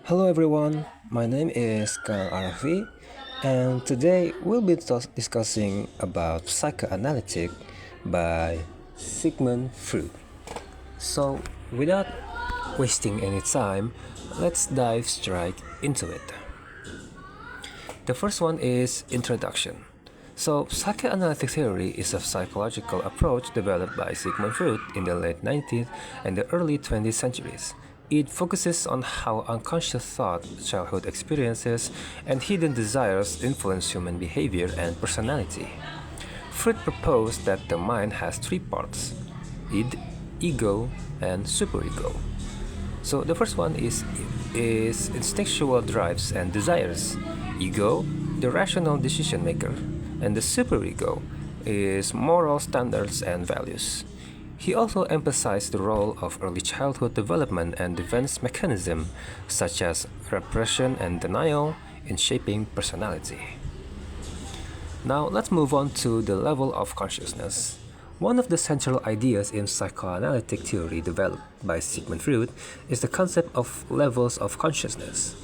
Hello everyone, my name is Galank Araafi, and today we'll be discussing about Psychoanalytic by Sigmund Freud. So, without wasting any time, let's dive straight into it. The first one is Introduction. So, psychoanalytic theory is a psychological approach developed by Sigmund Freud in the late 19th and the early 20th centuries. It focuses on how unconscious thought, childhood experiences, and hidden desires influence human behavior and personality. Freud proposed that the mind has three parts: id, ego, and superego. So the first one is instinctual drives and desires. Ego, the rational decision maker, and the superego is moral standards and values. He also emphasized the role of early childhood development and defense mechanisms such as repression and denial in shaping personality. Now let's move on to the level of consciousness. One of the central ideas in psychoanalytic theory developed by Sigmund Freud is the concept of levels of consciousness.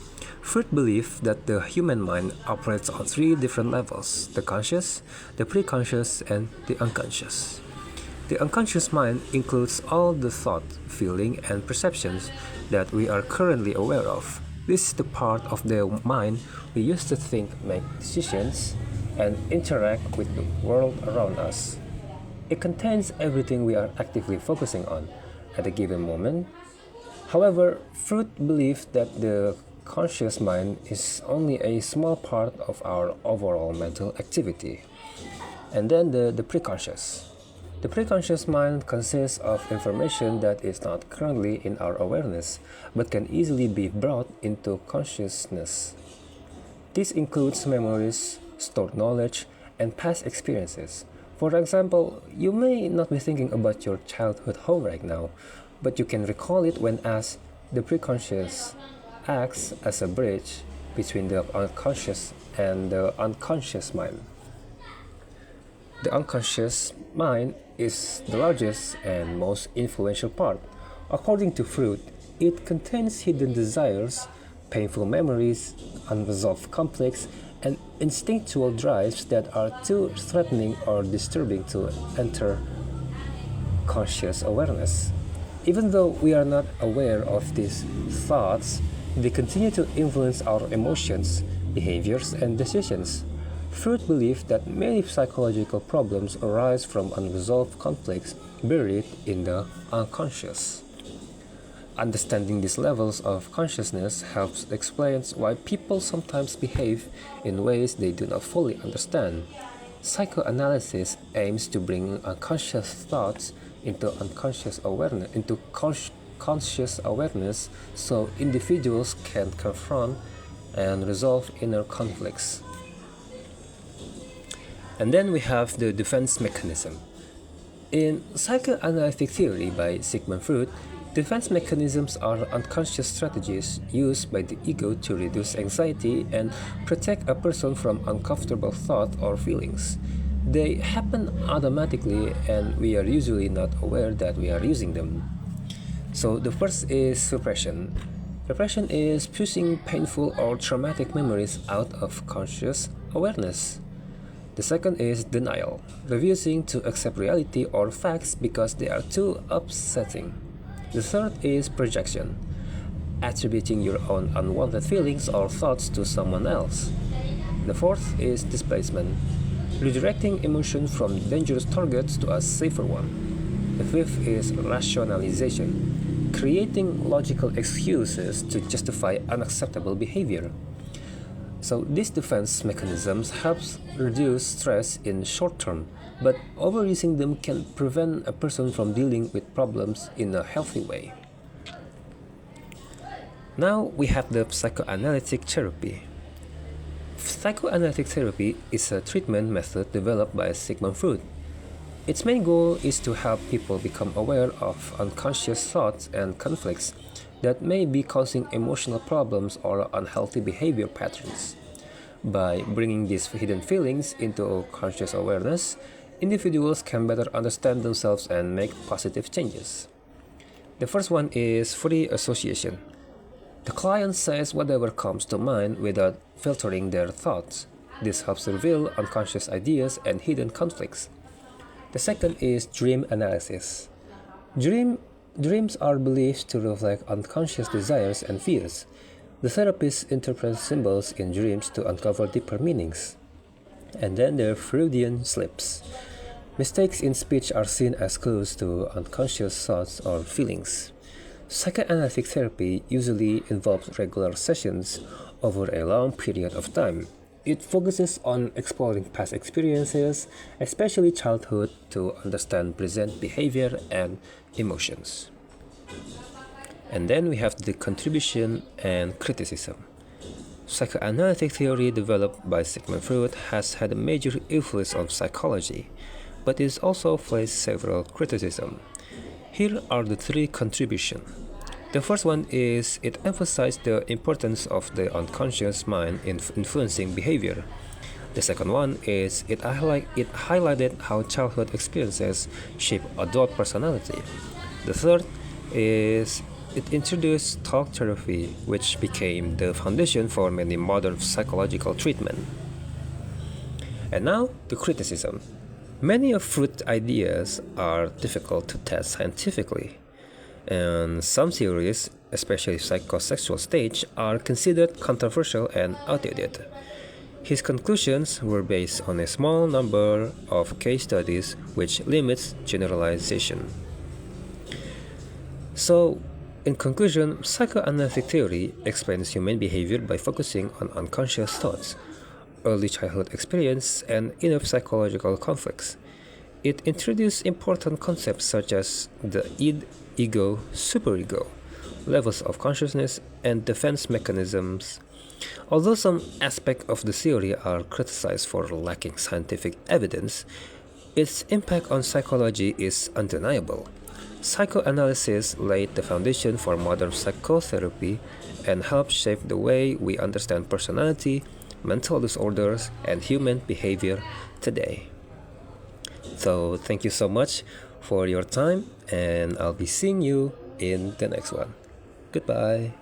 Freud believed that the human mind operates on three different levels: the conscious, the preconscious, and the unconscious. The unconscious mind includes all the thought, feeling, and perceptions that we are currently aware of. This is the part of the mind we use to think, make decisions, and interact with the world around us. It contains everything we are actively focusing on at a given moment. However, Freud believed that the conscious mind is only a small part of our overall mental activity. And then the preconscious. The preconscious mind consists of information that is not currently in our awareness, but can easily be brought into consciousness. This includes memories, stored knowledge, and past experiences. For example, you may not be thinking about your childhood home right now, but you can recall it when asked. The preconscious acts as a bridge between the unconscious and the unconscious mind. The unconscious mind is the largest and most influential part. According to Freud, it contains hidden desires, painful memories, unresolved conflicts, and instinctual drives that are too threatening or disturbing to enter conscious awareness. Even though we are not aware of these thoughts, they continue to influence our emotions, behaviors, and decisions. Freud believed that many psychological problems arise from unresolved conflicts buried in the unconscious. Understanding these levels of consciousness helps explain why people sometimes behave in ways they do not fully understand. Psychoanalysis aims to bring unconscious thoughts into conscious awareness so individuals can confront and resolve inner conflicts. And then we have the defense mechanism. In psychoanalytic theory by Sigmund Freud, defense mechanisms are unconscious strategies used by the ego to reduce anxiety and protect a person from uncomfortable thoughts or feelings. They happen automatically and we are usually not aware that we are using them. So the first is suppression. Repression is pushing painful or traumatic memories out of conscious awareness. The second is denial, refusing to accept reality or facts because they are too upsetting. The third is projection, attributing your own unwanted feelings or thoughts to someone else. The fourth is displacement, redirecting emotion from dangerous targets to a safer one. The fifth is rationalization, creating logical excuses to justify unacceptable behavior. So these defense mechanisms helps reduce stress in short term, but overusing them can prevent a person from dealing with problems in a healthy way. Now we have the psychoanalytic therapy. Psychoanalytic therapy is a treatment method developed by Sigmund Freud. Its main goal is to help people become aware of unconscious thoughts and conflicts that may be causing emotional problems or unhealthy behavior patterns. By bringing these hidden feelings into conscious awareness, individuals can better understand themselves and make positive changes. The first one is free association. The client says whatever comes to mind without filtering their thoughts. This helps reveal unconscious ideas and hidden conflicts. The second is dream analysis. Dreams are believed to reflect unconscious desires and fears. The therapist interprets symbols in dreams to uncover deeper meanings. And then there are Freudian slips. Mistakes in speech are seen as clues to unconscious thoughts or feelings. Psychoanalytic therapy usually involves regular sessions over a long period of time. It focuses on exploring past experiences, especially childhood, to understand present behavior and emotions. And then we have the contribution and criticism. Psychoanalytic theory developed by Sigmund Freud has had a major influence on psychology, but it also faced several criticisms. Here are the three contributions. The first one is it emphasized the importance of the unconscious mind in influencing behavior. The second one is it highlighted how childhood experiences shape adult personality. The third is it introduced talk therapy, which became the foundation for many modern psychological treatment. And now, the criticism. Many of Freud's ideas are difficult to test scientifically, and some theories, especially psychosexual stage, are considered controversial and outdated. His conclusions were based on a small number of case studies, which limits generalization. So, in conclusion, psychoanalytic theory explains human behavior by focusing on unconscious thoughts, early childhood experience, and inner psychological conflicts. It introduced important concepts such as the id, ego, superego, levels of consciousness, and defense mechanisms. Although some aspects of the theory are criticized for lacking scientific evidence, its impact on psychology is undeniable. Psychoanalysis laid the foundation for modern psychotherapy and helped shape the way we understand personality, mental disorders, and human behavior today. So, thank you so much for your time, and I'll be seeing you in the next one. Goodbye.